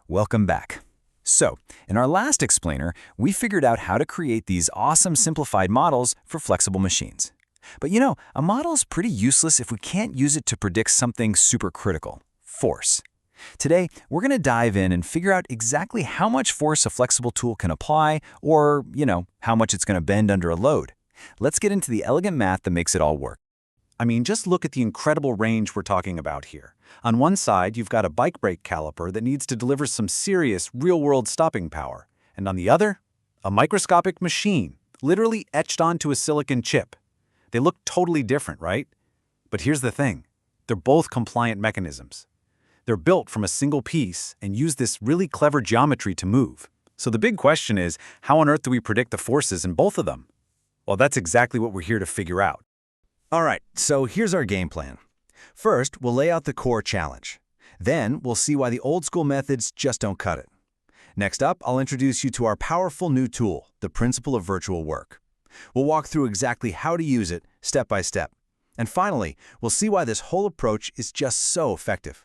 Welcome back. So, in our last explainer, we figured out how to create these awesome simplified models for flexible machines. But a model is pretty useless if we can't use it to predict something super critical, force. Today, we're going to dive in and figure out exactly how much force a flexible tool can apply or, how much it's going to bend under a load. Let's get into the elegant math that makes it all work. I mean, just look at the incredible range we're talking about here. On one side, you've got a bike brake caliper that needs to deliver some serious, real-world stopping power. And on the other, a microscopic machine, literally etched onto a silicon chip. They look totally different, right? But here's the thing. They're both compliant mechanisms. They're built from a single piece and use this really clever geometry to move. So the big question is, how on earth do we predict the forces in both of them? Well, that's exactly what we're here to figure out. All right, so here's our game plan. First, we'll lay out the core challenge. Then, we'll see why the old-school methods just don't cut it. Next up, I'll introduce you to our powerful new tool, the principle of virtual work. We'll walk through exactly how to use it, step by step. And finally, we'll see why this whole approach is just so effective.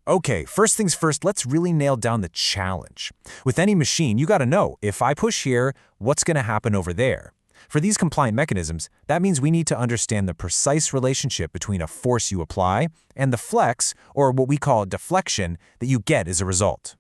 Okay, first things first, let's really nail down the challenge. With any machine, you gotta know, if I push here, what's gonna happen over there? For these compliant mechanisms, that means we need to understand the precise relationship between a force you apply and the flex, or what we call deflection, that you get as a result.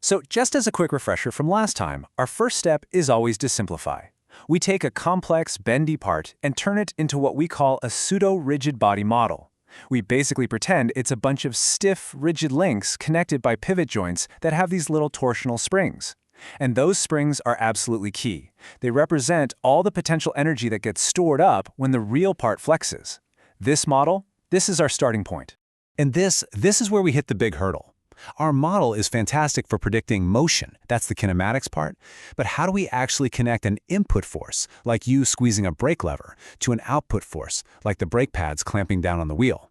So just as a quick refresher from last time, our first step is always to simplify. We take a complex, bendy part and turn it into what we call a pseudo-rigid body model. We basically pretend it's a bunch of stiff, rigid links connected by pivot joints that have these little torsional springs. And those springs are absolutely key. They represent all the potential energy that gets stored up when the real part flexes. This model, this is our starting point. And this is where we hit the big hurdle. Our model is fantastic for predicting motion, that's the kinematics part, but how do we actually connect an input force, like you squeezing a brake lever, to an output force, like the brake pads clamping down on the wheel?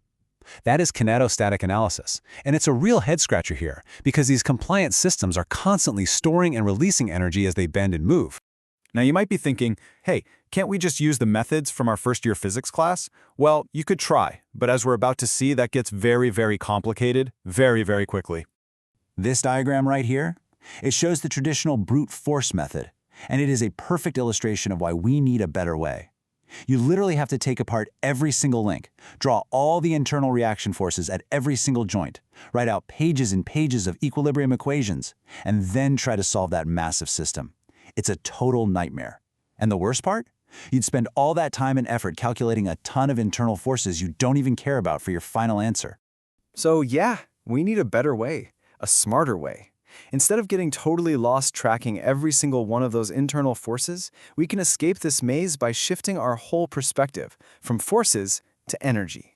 That is kinetostatic analysis, and it's a real head-scratcher here, because these compliant systems are constantly storing and releasing energy as they bend and move. Now you might be thinking, hey, can't we just use the methods from our first-year physics class? Well, you could try, but as we're about to see, that gets very, very complicated very, very quickly. This diagram right here, it shows the traditional brute force method, and it is a perfect illustration of why we need a better way. You literally have to take apart every single link, draw all the internal reaction forces at every single joint, write out pages and pages of equilibrium equations, and then try to solve that massive system. It's a total nightmare. And the worst part? You'd spend all that time and effort calculating a ton of internal forces you don't even care about for your final answer. So yeah, we need a better way, a smarter way. Instead of getting totally lost tracking every single one of those internal forces, we can escape this maze by shifting our whole perspective from forces to energy.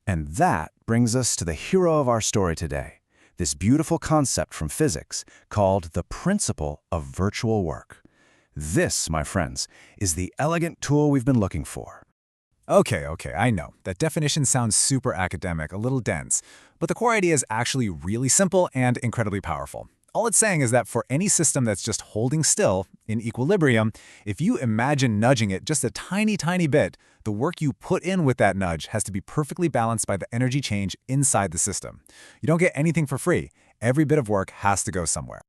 And that brings us to the hero of our story today, this beautiful concept from physics called the principle of virtual work. This, my friends, is the elegant tool we've been looking for. Okay, I know. That definition sounds super academic, a little dense, but the core idea is actually really simple and incredibly powerful. All it's saying is that for any system that's just holding still, in equilibrium, if you imagine nudging it just a tiny, tiny bit, the work you put in with that nudge has to be perfectly balanced by the energy change inside the system. You don't get anything for free. Every bit of work has to go somewhere.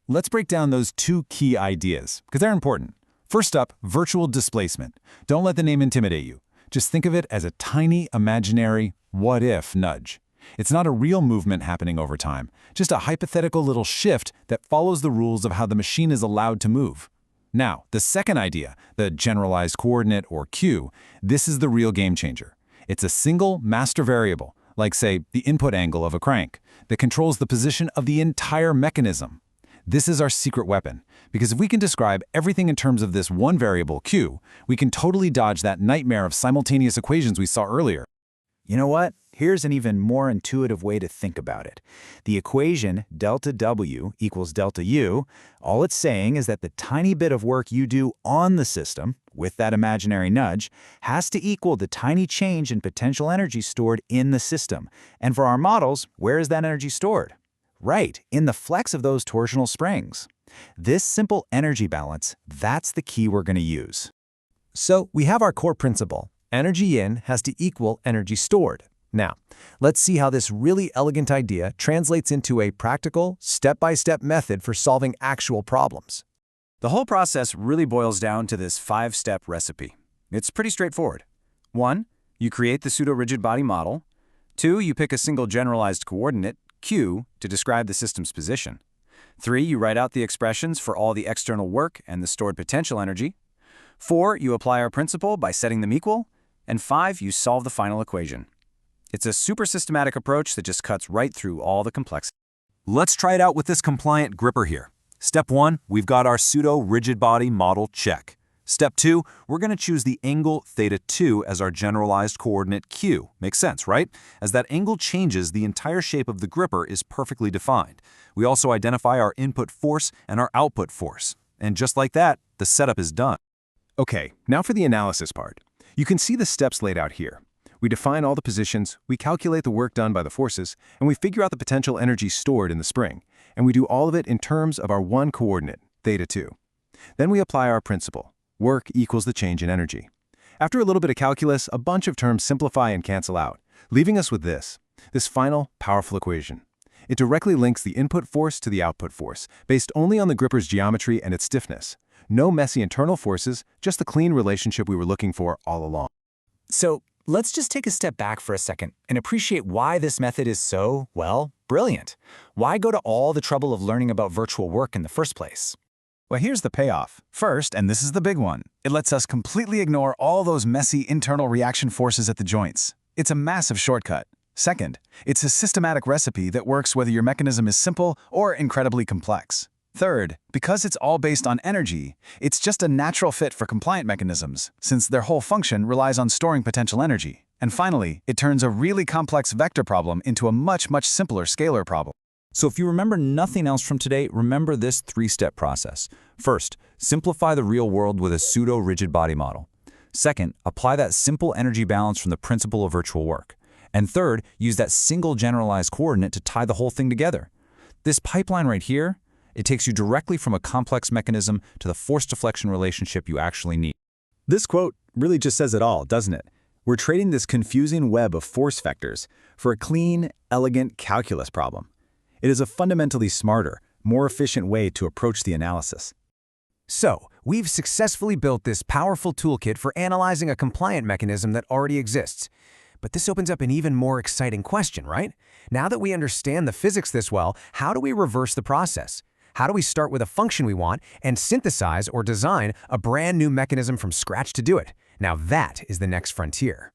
Let's break down those two key ideas, because they're important. First up, virtual displacement. Don't let the name intimidate you. Just think of it as a tiny, imaginary, what-if nudge. It's not a real movement happening over time, just a hypothetical little shift that follows the rules of how the machine is allowed to move. Now, the second idea, the generalized coordinate, or Q, this is the real game changer. It's a single master variable, like, say, the input angle of a crank, that controls the position of the entire mechanism. This is our secret weapon, because if we can describe everything in terms of this one variable, Q, we can totally dodge that nightmare of simultaneous equations we saw earlier. You know what? Here's an even more intuitive way to think about it. The equation delta W equals delta U, all it's saying is that the tiny bit of work you do on the system, with that imaginary nudge, has to equal the tiny change in potential energy stored in the system. And for our models, where is that energy stored? Right, in the flex of those torsional springs. This simple energy balance, that's the key we're going to use. So we have our core principle. Energy in has to equal energy stored. Now, let's see how this really elegant idea translates into a practical, step-by-step method for solving actual problems. The whole process really boils down to this 5-step recipe. It's pretty straightforward. 1. You create the pseudo-rigid body model. 2. You pick a single generalized coordinate, Q, to describe the system's position. 3. You write out the expressions for all the external work and the stored potential energy. 4. You apply our principle by setting them equal. And 5. You solve the final equation. It's a super systematic approach that just cuts right through all the complexity. Let's try it out with this compliant gripper here. Step 1, we've got our pseudo-rigid body model check. Step 2, we're going to choose the angle θ2 as our generalized coordinate Q. Makes sense, right? As that angle changes, the entire shape of the gripper is perfectly defined. We also identify our input force and our output force. And just like that, the setup is done. Okay, now for the analysis part. You can see the steps laid out here. We define all the positions, we calculate the work done by the forces, and we figure out the potential energy stored in the spring. And we do all of it in terms of our one coordinate, θ2. Then we apply our principle. Work equals the change in energy. After a little bit of calculus, a bunch of terms simplify and cancel out, leaving us with this final, powerful equation. It directly links the input force to the output force, based only on the gripper's geometry and its stiffness. No messy internal forces, just the clean relationship we were looking for all along. So let's just take a step back for a second and appreciate why this method is so, well, brilliant. Why go to all the trouble of learning about virtual work in the first place? Well, here's the payoff. First, and this is the big one, it lets us completely ignore all those messy internal reaction forces at the joints. It's a massive shortcut. Second, it's a systematic recipe that works whether your mechanism is simple or incredibly complex. Third, because it's all based on energy, it's just a natural fit for compliant mechanisms, since their whole function relies on storing potential energy. And finally, it turns a really complex vector problem into a much, much simpler scalar problem. So if you remember nothing else from today, remember this 3-step process. First, simplify the real world with a pseudo-rigid body model. Second, apply that simple energy balance from the principle of virtual work. And third, use that single generalized coordinate to tie the whole thing together. This pipeline right here, it takes you directly from a complex mechanism to the force deflection relationship you actually need. This quote really just says it all, doesn't it? We're trading this confusing web of force vectors for a clean, elegant calculus problem. It is a fundamentally smarter, more efficient way to approach the analysis. So, we've successfully built this powerful toolkit for analyzing a compliant mechanism that already exists. But this opens up an even more exciting question, right? Now that we understand the physics this well, how do we reverse the process? How do we start with a function we want and synthesize or design a brand new mechanism from scratch to do it? Now that is the next frontier.